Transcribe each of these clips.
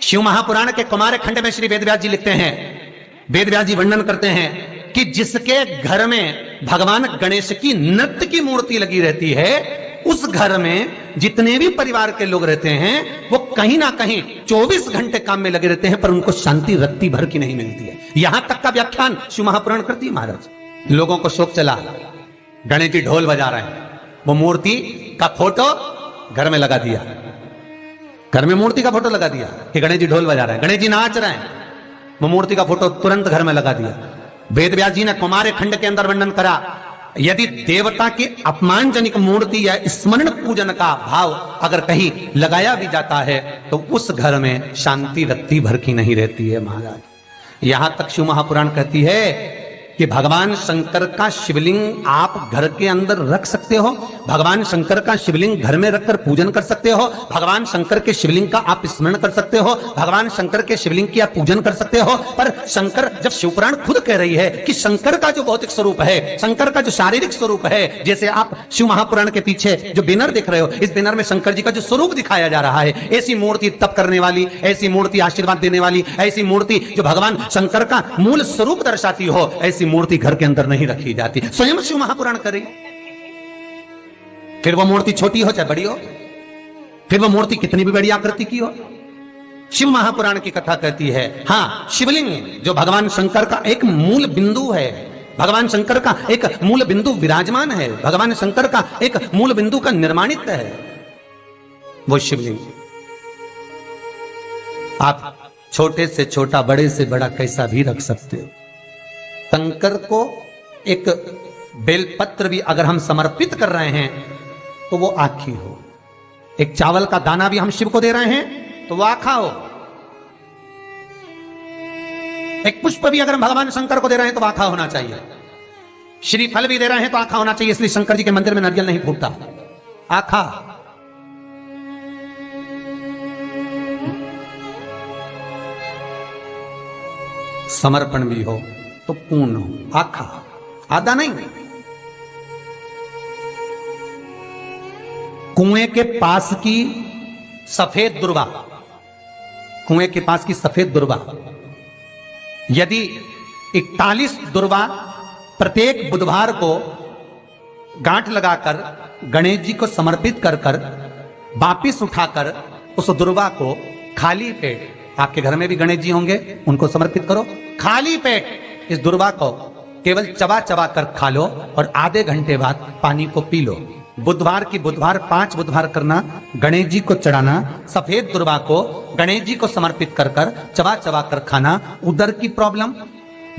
शिव महापुराण के कुमार खंड में श्री वेदव्यास जी लिखते हैं, वेदव्यास जी वर्णन करते हैं कि जिसके घर में भगवान गणेश की नृत्य की मूर्ति लगी रहती है, उस घर में जितने भी परिवार के लोग रहते हैं वो कहीं ना कहीं 24 घंटे काम में लगे रहते हैं, पर उनको शांति रत्ती भर की नहीं मिलती है। यहां तक का व्याख्यान शिव महापुराण करती है महाराज। लोगों को शौक चला, गणेश जी ढोल बजा रहे हैं, वो मूर्ति का फोटो घर में लगा दिया, घर में मूर्ति का फोटो लगा दिया कि गणेश जी ढोल बजा रहे हैं, गणेश जी नाच रहे हैं, वो मूर्ति का फोटो तुरंत घर में लगा दिया। वेदव्यास जी ने कुमार खंड के अंदर वर्णन करा, यदि देवता की अपमानजनक मूर्ति या स्मरण पूजन का भाव अगर कहीं लगाया भी जाता है तो उस घर में शांति रत्ती भर की नहीं रहती है महाराज। यहां तक शिव महापुराण कहती है कि भगवान शंकर का शिवलिंग आप घर के अंदर रख सकते हो, भगवान शंकर का शिवलिंग घर में रखकर पूजन कर सकते हो, भगवान शंकर के शिवलिंग का आप स्मरण कर सकते हो, भगवान शंकर के शिवलिंग की आप पूजन कर सकते हो। पर शंकर, जब शिवपुराण खुद कह रही है कि शंकर का जो भौतिक स्वरूप है, शंकर का जो शारीरिक स्वरूप है, जैसे आप शिव महापुराण के पीछे जो बैनर देख रहे हो, इस बैनर में शंकर जी का जो स्वरूप दिखाया जा रहा है, ऐसी मूर्ति तप करने वाली, ऐसी मूर्ति आशीर्वाद देने वाली, ऐसी मूर्ति जो भगवान शंकर का मूल स्वरूप दर्शाती हो, ऐसी मूर्ति घर के अंदर नहीं रखी जाती। स्वयं शिव महापुराण करे, फिर वो मूर्ति छोटी हो चाहे बड़ी हो, फिर वो मूर्ति कितनी भी बड़ी आकृति की हो, शिव महापुराण की कथा कहती है हां, शिवलिंग जो भगवान शंकर का एक मूल बिंदु है, भगवान शंकर का एक मूल बिंदु विराजमान है, भगवान शंकर का एक मूल बिंदु का निर्माणित है, वो शिवलिंग। आप छोटे से छोटा, बड़े से बड़ा कैसा भी रख सकते हो। शंकर को एक बेलपत्र भी अगर हम समर्पित कर रहे हैं तो वो आखी हो, एक चावल का दाना भी हम शिव को दे रहे हैं तो वो आखा हो, एक पुष्प भी अगर हम भगवान शंकर को दे रहे हैं तो आखा होना चाहिए, श्रीफल भी दे रहे हैं तो आखा होना चाहिए। इसलिए शंकर जी के मंदिर में नारियल नहीं फूटता, आखा। समर्पण भी हो तो पूर्ण हो, आखा, आधा नहीं। कुएं के पास की सफेद दुर्वा, कुएं के पास की सफेद दुर्वा, यदि 41 दुर्वा प्रत्येक बुधवार को गांठ लगाकर गणेश जी को समर्पित कर कर वापिस उठाकर उस दुर्वा को खाली पेट, आपके घर में भी गणेश जी होंगे, उनको समर्पित करो, खाली पेट इस दुर्वा को केवल चबा चबा कर खा लो और आधे घंटे बाद पानी को पी लो। बुधवार की बुधवार 5 बुधवार करना, गणेश जी को चढ़ाना, सफेद दुर्वा को गणेश जी को समर्पित कर कर चबा चबा कर खाना। उदर की प्रॉब्लम,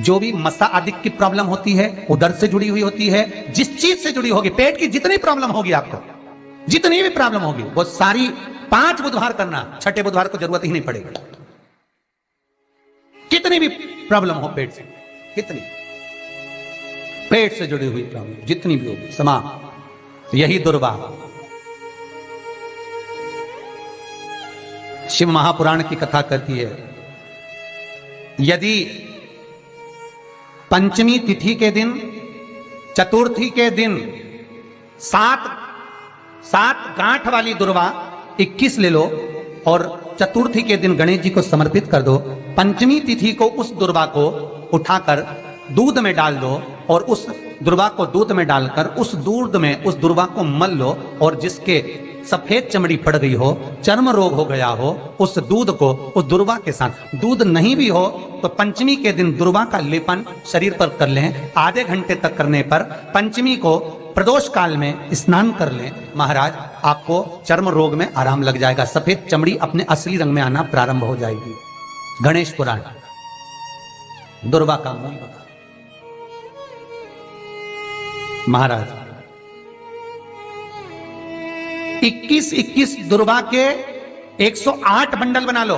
जो भी मसा आदि की प्रॉब्लम होती है, उदर से जुड़ी हुई होती है, जिस चीज से जुड़ी होगी, पेट की जितनी प्रॉब्लम होगी, आपको जितनी भी प्रॉब्लम होगी, वो सारी 5 बुधवार करना, छठे बुधवार को जरूरत ही नहीं पड़ेगी। कितनी भी प्रॉब्लम हो पेट से, कितनी पेट से जुड़ी हुई प्रॉब्लम जितनी भी होगी, समाप्त। यही दुर्वा शिव महापुराण की कथा कहती है, यदि पंचमी तिथि के दिन, चतुर्थी के दिन 7 गांठ वाली दुर्वा 21 ले लो और चतुर्थी के दिन गणेश जी को समर्पित कर दो। पंचमी तिथि को उस दुर्वा को उठाकर दूध में डाल दो और उस दुर्वा को दूध में डालकर उस दूध में उस दुर्वा को मल लो, और जिसके सफेद चमड़ी पड़ गई हो, चर्म रोग हो गया हो, उस दूध को उस दुर्वा के साथ, दूध नहीं भी हो तो पंचमी के दिन दुर्वा का लेपन शरीर पर कर लें। आधे घंटे तक करने पर पंचमी को प्रदोष काल में स्नान कर लें। महाराज, आपको चर्म रोग में आराम लग जाएगा, सफेद चमड़ी अपने असली रंग में आना प्रारंभ हो जाएगी। गणेश पुराण दुर्वा का मूल बता। महाराज 21 दुर्वा के 108 बंडल बना लो।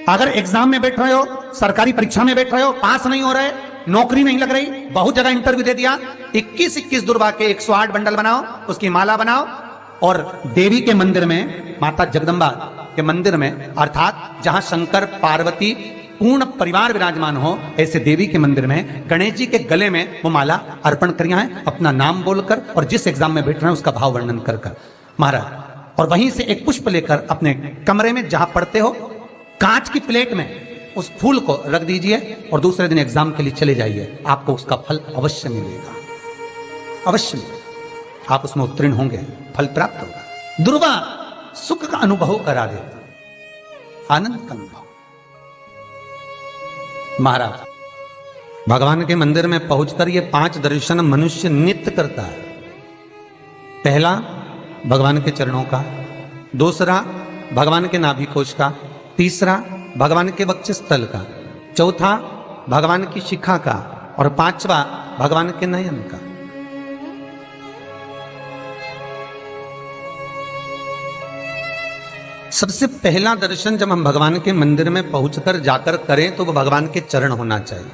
अगर एग्जाम में बैठ रहे हो, सरकारी परीक्षा में बैठ रहे हो, पास नहीं हो रहे, नौकरी नहीं लग रही, बहुत जगह इंटरव्यू दे दिया, 21 दुर्वा के 108 बंडल बनाओ, उसकी माला बनाओ और देवी के मंदिर में, माता जगदम्बा के मंदिर में, अर्थात जहां शंकर पार्वती पूर्ण परिवार विराजमान हो, ऐसे देवी के मंदिर में गणेश जी के गले में वो माला अर्पण करिया है, अपना नाम बोलकर और जिस एग्जाम में बैठ रहे हैं उसका भाव वर्णन कर कर। महाराज, और वहीं से एक पुष्प लेकर अपने कमरे में जहां पढ़ते हो कांच की प्लेट में उस फूल को रख दीजिए और दूसरे दिन एग्जाम के लिए चले जाइए, आपको उसका फल अवश्य मिलेगा, अवश्य मिलेगा। आप उसमें उत्तीर्ण होंगे, फल प्राप्त होगा। दुर्वा सुख का अनुभव करा देता, आनंद का अनुभव। महाराज भगवान के मंदिर में पहुंचकर ये 5 दर्शन मनुष्य नित्य करता है। पहला भगवान के चरणों का, दूसरा भगवान के नाभि कोश का, तीसरा भगवान के वक्षस्थल का, चौथा भगवान की शिखा का और 5वां भगवान के नयन का। सबसे पहला दर्शन जब हम भगवान के मंदिर में पहुंचकर जाकर करें तो वो भगवान के चरण होना चाहिए,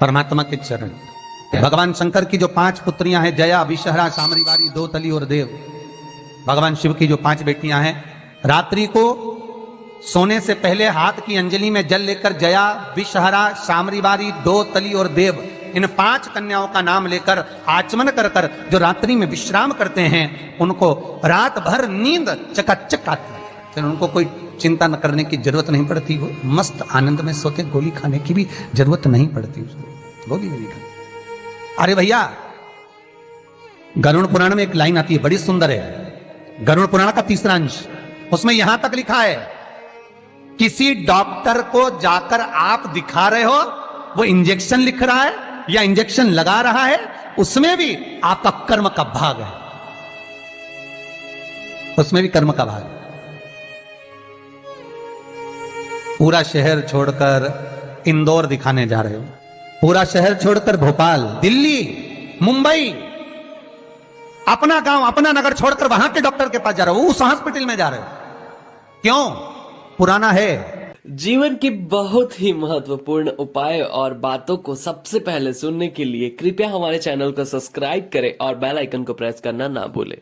परमात्मा के चरण। भगवान शंकर की जो 5 पुत्रियां हैं, जया, विषहरा, सामरीवारी, दोतली और देव। भगवान शिव की जो 5 बेटियां हैं, रात्रि को सोने से पहले हाथ की अंजलि में जल लेकर जया, विषहरा, सामरीवारी, दोतली और देव, इन 5 कन्याओं का नाम लेकर आचमन कर कर जो रात्रि में विश्राम करते हैं, उनको रात भर नींद चकाचक आती है। फिर उनको कोई चिंता न करने की जरूरत नहीं पड़ती, वो मस्त आनंद में सोते, गोली खाने की भी जरूरत नहीं पड़ती उसको, गोली भी नहीं खाती। अरे भैया, गरुड़ पुराण में एक लाइन आती है, बड़ी सुंदर है। गरुड़ पुराण का 3रा अंश, उसमें यहां तक लिखा है, किसी डॉक्टर को जाकर आप दिखा रहे हो, वो इंजेक्शन लिख रहा है या इंजेक्शन लगा रहा है, उसमें भी आपका कर्म का भाग है, उसमें भी कर्म का भाग है। पूरा शहर छोड़कर इंदौर दिखाने जा रहे हो, पूरा शहर छोड़कर भोपाल, दिल्ली, मुंबई, अपना गांव, अपना नगर छोड़कर वहां के डॉक्टर के पास जा रहे हो, उस हॉस्पिटल में जा रहे हो, क्यों? पुराना है। जीवन के बहुत ही महत्वपूर्ण उपाय और बातों को सबसे पहले सुनने के लिए कृपया हमारे चैनल को सब्सक्राइब करें और बेल आइकन को प्रेस करना ना भूलें।